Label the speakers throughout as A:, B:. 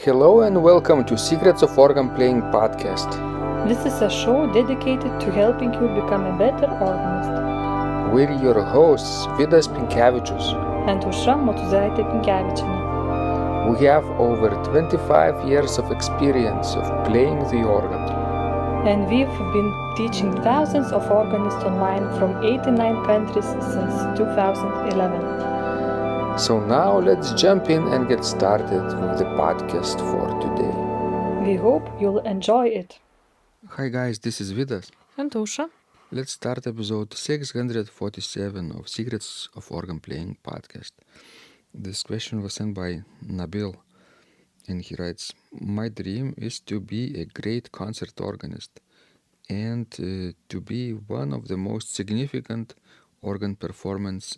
A: Hello and welcome to Secrets of Organ Playing podcast.
B: This is a show dedicated to helping you become a better organist.
A: We're your hosts, Vidas Pinkevičius.
B: And Ausra Motuzaitė Pinkevičienė.
A: We have over 25 years of experience of playing the organ.
B: And we've been teaching thousands of organists online from 89 countries since 2011.
A: So now let's jump in and get started with the podcast for today.
B: We hope you'll enjoy it.
A: Hi guys, this is Vidas.
B: And Ausra.
A: Let's start episode 647 of Secrets of Organ Playing podcast. This question was sent by Nabil, and he writes, "My dream is to be a great concert organist and to be one of the most significant organ performers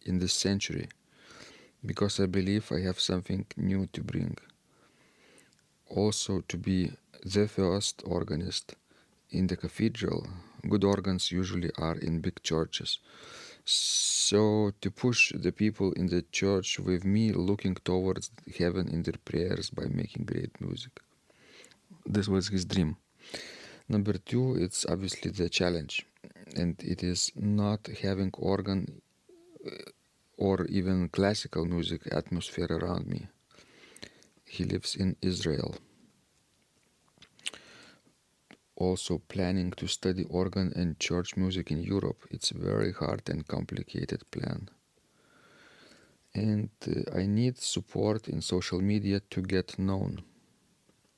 A: in this century, because I believe I have something new to bring. Also to be the first organist in the cathedral. Good organs usually are in big churches. So to push the people in the church with me looking towards heaven in their prayers by making great music." This was his dream. Number two, it's obviously the challenge, and it is not having organ or even classical music atmosphere around me. He lives in Israel. Also planning to study organ and church music in Europe. It's a very hard and complicated plan. And I need support in social media to get known.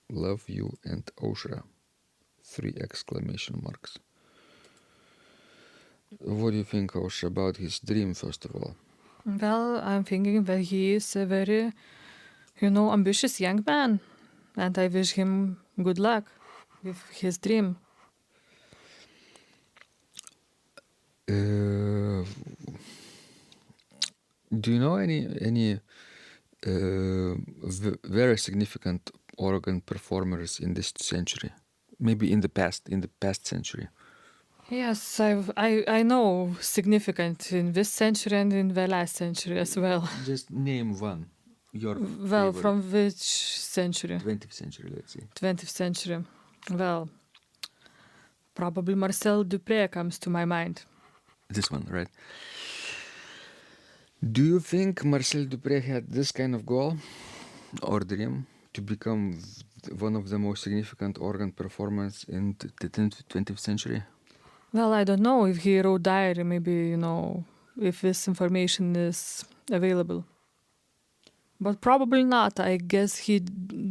A: Love you and Ausra. 3 exclamation marks. What do you think, Ausra, about his dream, first of all?
B: Well, I'm thinking that he is a very, ambitious young man. And I wish him good luck with his dream.
A: Do you know any very significant organ performers in this century? Maybe in the past century.
B: Yes, I know significant in this century and in the last century as well.
A: Just name one. Your
B: Well,
A: favorite.
B: from which century?
A: 20th century, let's say.
B: 20th century. Well, probably Marcel Dupré comes to my mind.
A: This one, right? Do you think Marcel Dupré had this kind of goal or dream to become one of the most significant organ performers in the 20th century?
B: Well, I don't know if he wrote diary, maybe, if this information is available. But probably not. I guess he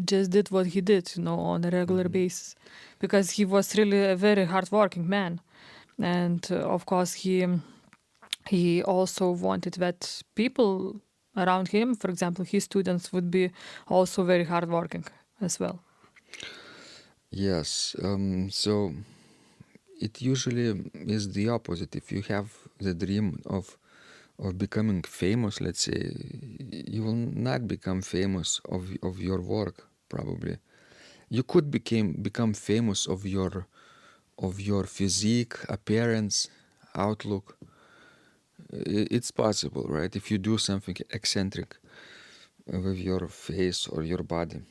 B: just did what he did, on a regular basis. Because he was really a very hardworking man. And of course, he also wanted that people around him, for example, his students, would be also very hardworking as well.
A: Yes. So it usually is the opposite. If you have the dream of becoming famous, let's say, you will not become famous of your work, probably. You could become famous of your physique, appearance, outlook. It's possible, right? If you do something eccentric with your face or your body.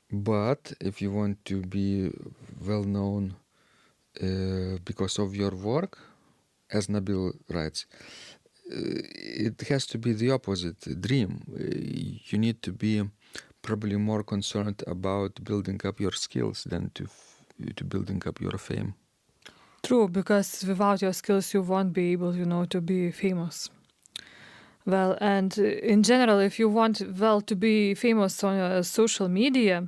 A: But if you want to be well known because of your work, as Nabil writes, it has to be the opposite dream. You need to be probably more concerned about building up your skills than to building up your fame.
B: True, because without your skills, you won't be able, to be famous. Well, and in general, if you want, to be famous on social media,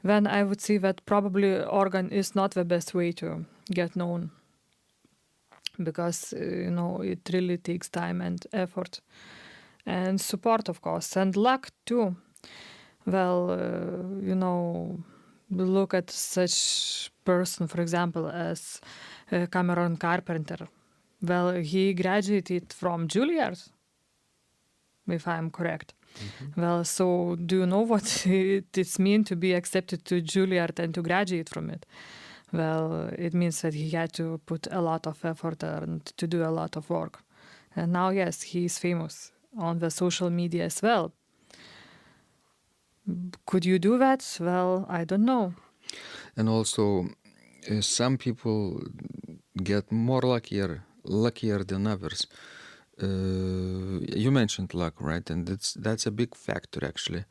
B: then I would say that probably organ is not the best way to get known. Because, it really takes time and effort and support, of course, and luck too. Well, look at such person, for example, as Cameron Carpenter. Well, he graduated from Juilliard, if I'm correct. Mm-hmm. Well, so do you know what it means to be accepted to Juilliard and to graduate from it? Well, it means that he had to put a lot of effort and to do a lot of work. And now, yes, he is famous on the social media as well. Could you do that? Well, I don't know.
A: And also, some people get more luckier than others. You mentioned luck, right? And that's a big factor, actually.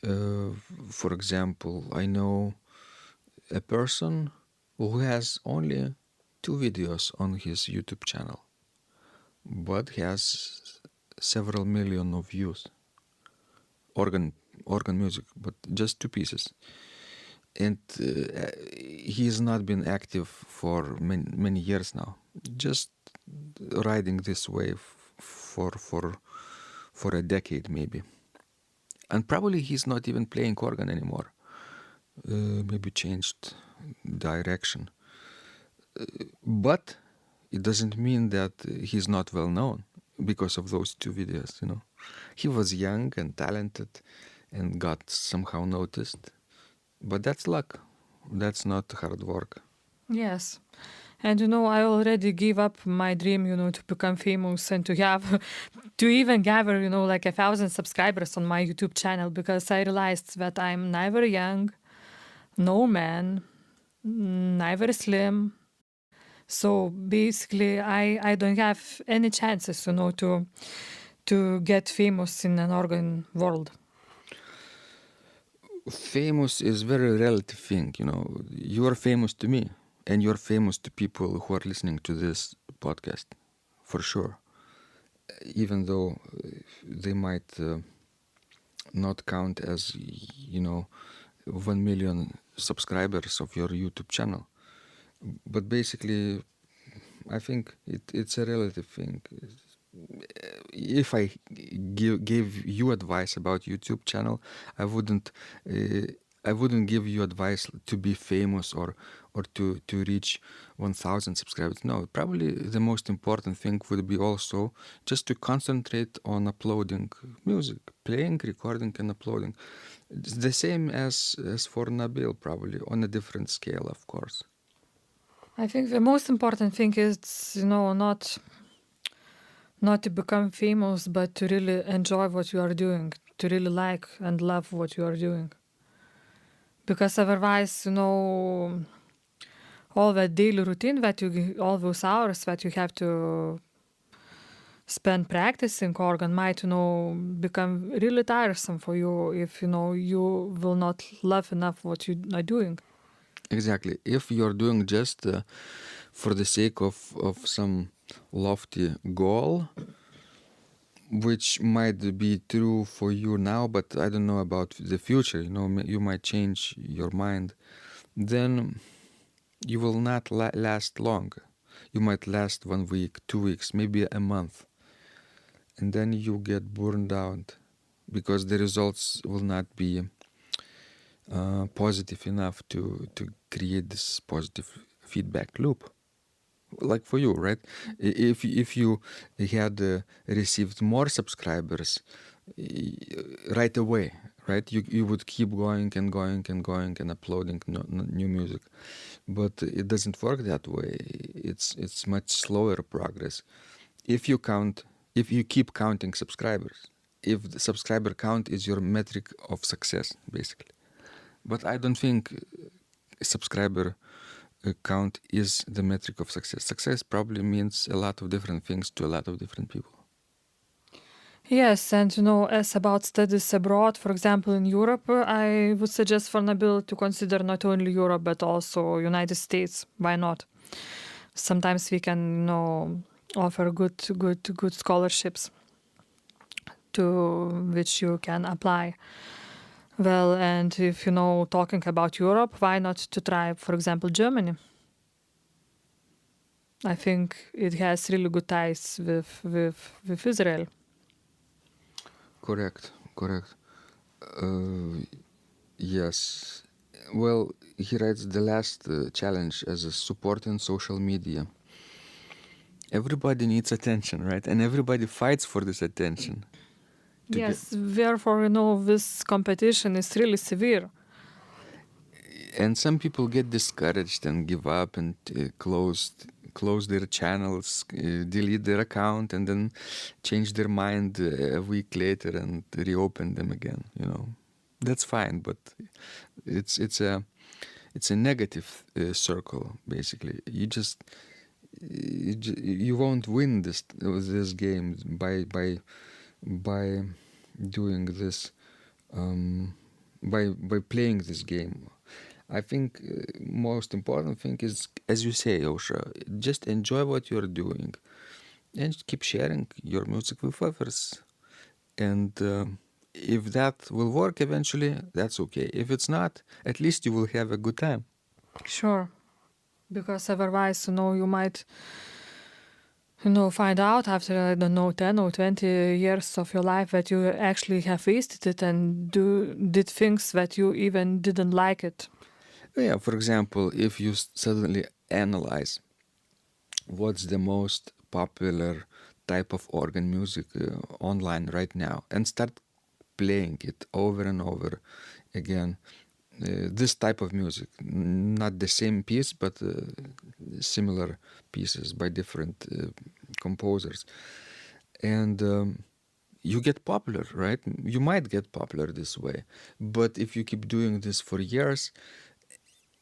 A: For example, I know a person who has only 2 videos on his YouTube channel, but has several million of views. Organ music, but just 2 pieces. And he has not been active for many years now. Just riding this wave for a decade maybe. And probably he's not even playing organ anymore. Maybe changed direction. But it doesn't mean that he's not well known because of those 2 videos, you know. He was young and talented and got somehow noticed. But that's luck. That's not hard work.
B: Yes. And I already gave up my dream, to become famous and to have, to even gather, like 1,000 subscribers on my YouTube channel, because I realized that I'm neither young, no man, neither slim. So basically, I don't have any chances, to get famous in an organ world.
A: Famous is very relative thing, you know. You are famous to me, and you're famous to people who are listening to this podcast, for sure. Even though they might not count as, 1 million subscribers of your YouTube channel. But basically, I think it's a relative thing. If I gave you advice about YouTube channel, I wouldn't uh, I wouldn't give you advice to be famous or to reach 1,000 subscribers. No, probably the most important thing would be also just to concentrate on uploading music, playing, recording, and uploading. It's the same as for Nabil, probably on a different scale, of course.
B: I think the most important thing is, not to become famous, but to really enjoy what you are doing, to really like and love what you are doing. Because otherwise, all that daily routine all those hours that you have to spend practicing organ might, become really tiresome for you if, you will not love enough what you are doing.
A: Exactly. If you're doing just for the sake of some lofty goal, which might be true for you now, but I don't know about the future, you might change your mind, then you will not last long. You might last 1 week, 2 weeks, maybe a month, and then you get burned out because the results will not be positive enough to create this positive feedback loop. Like for you, right? If you had received more subscribers right away, right, you would keep going and going and going and uploading new music. But it doesn't work that way. It's much slower progress. If you keep counting subscribers, if the subscriber count is your metric of success, basically. But I don't think subscriber count is the metric of success. Success probably means a lot of different things to a lot of different people.
B: Yes, and as about studies abroad, for example, in Europe, I would suggest for Nabil to consider not only Europe but also United States. Why not? Sometimes we can, offer good scholarships to which you can apply. Well, and if talking about Europe, why not to try, for example, Germany? I think it has really good ties with Israel.
A: Correct. Yes. Well, he writes the last challenge as a support in social media. Everybody needs attention, right? And everybody fights for this attention.
B: Yes, therefore, this competition is really severe.
A: And some people get discouraged and give up and close their channels, delete their account, and then change their mind a week later and reopen them again. that's fine, but it's a negative circle basically. You won't win this game by doing this, by playing this game. I think most important thing is, as you say, Ausra, just enjoy what you're doing and keep sharing your music with others. And if that will work eventually, that's okay. If it's not, at least you will have a good time.
B: Sure. Because otherwise, you might, find out after, I don't know, 10 or 20 years of your life that you actually have wasted it and did things that you even didn't like it.
A: Yeah, for example, if you suddenly analyze what's the most popular type of organ music online right now and start playing it over and over again, this type of music, not the same piece, but similar pieces by different composers. And you get popular, right? You might get popular this way. But if you keep doing this for years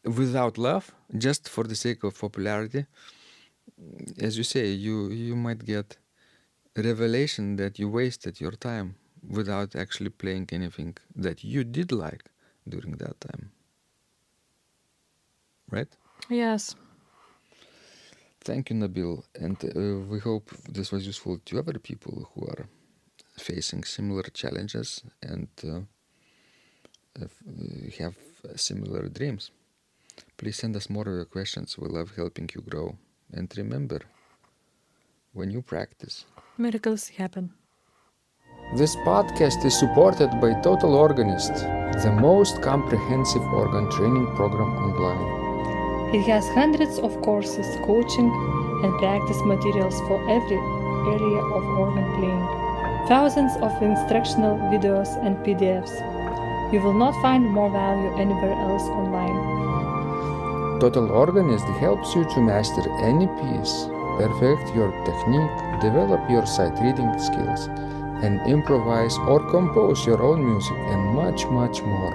A: without love, just for the sake of popularity, as you say, you might get a revelation that you wasted your time without actually playing anything that you did like during that time. Right?
B: Yes.
A: Thank you, Nabil. And we hope this was useful to other people who are facing similar challenges and have similar dreams. Please send us more of your questions. We love helping you grow. And remember, when you practice,
B: Miracles happen.
A: This podcast is supported by Total Organist, the most comprehensive organ training program online.
B: It has hundreds of courses, coaching, and practice materials for every area of organ playing. Thousands of instructional videos and PDFs. You will not find more value anywhere else online.
A: Total Organist helps you to master any piece, perfect your technique, develop your sight reading skills, and improvise or compose your own music, and much, much more.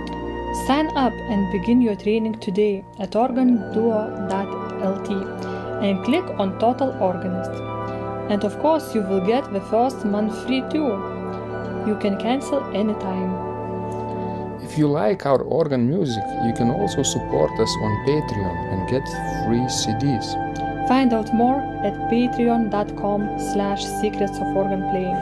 B: Sign up and begin your training today at organduo.lt and click on Total Organist. And of course, you will get the first month free too. You can cancel anytime.
A: If you like our organ music, you can also support us on Patreon and get free CDs.
B: Find out more at patreon.com/secrets of organ playing.